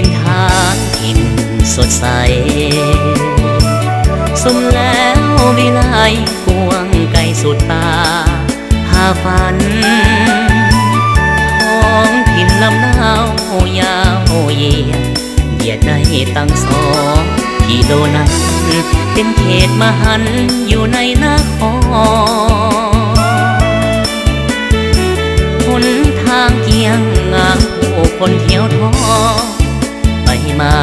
นทางถิ่นสดใสสมแล้ววิไลกวงไกลสุดตาหาฝันของถิ่นลำนาวยาวเยียดเหยียดได้ตั้ง2 กิโลนั้นเป็นเขตมหันต์อยู่ในนครหนทางเกียงงามผู้คนเที่ยวท้อไปมา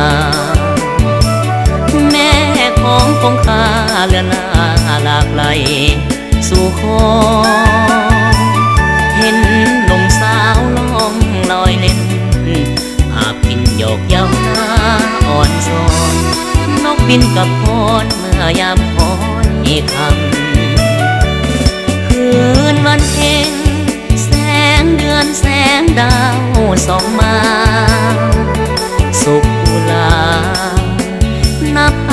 แม่ของคงคาเลือนลาหลากไหลสู่คอเห็นหนุ่มสาวล่องลอยเล่นภาพบินโยกเย้าหน้าอ่อนซ้อนนกบินกับพรเมื่อยามคอยคำคืนวันเพ็ญแสงเดือนแสงดาวส่องมาสุขกุลานับพ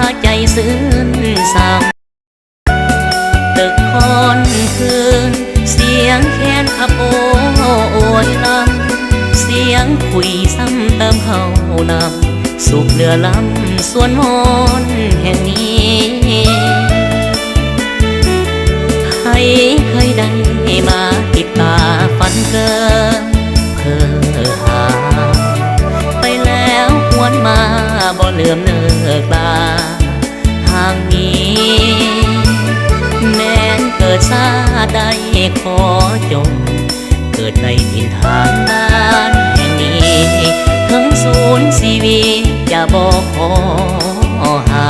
าใจซื่นซ้ำตึกคอนคืนเสียงแคนขับโอยลำเสียงคุยซ้ำเติมเข้านำสุขเรือลำส่วนมนแห่งนี้ใครเคยได้มาติดตาฝันเกินเพ้อหาไปแล้วหวนมาบ่เลื่อมเลิกลาทางนี้แม้นเกิดชาติใดขอจงเกิดในถิ่นฐานบ้านแห่งนี้ถึงศูนย์ชีวิตจะบอกขอหา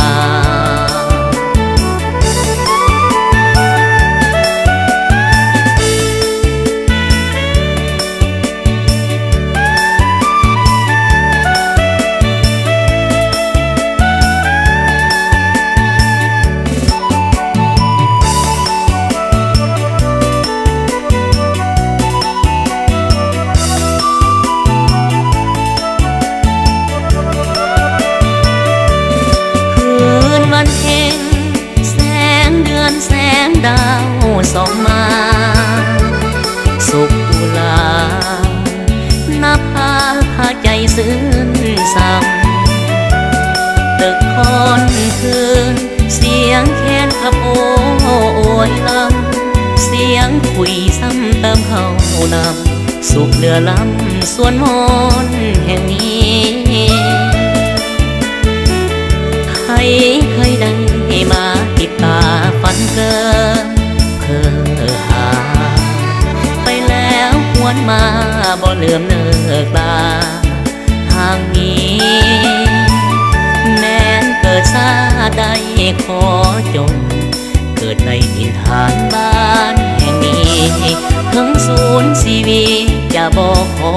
แสงดาวส่องมาสุขกุลานับพาใจซื่นซ้ำตึกคอนคืนเสียงแคนขับโอยลำเสียงคุยซ้ำเติมเข้านำสุขเรือลำส่วนมนแห่งนี้ใครเคยได้มาติดตาฝันเกินเพ้อหาไปแล้วหวนมาบ่เลื่อมเลิกลาทางนี้แม้นเกิดชาติใดขอจงเกิดในถิ่นฐานบ้านแห่งนี้ถึงศูนย์ชีวิตจะบอกขอ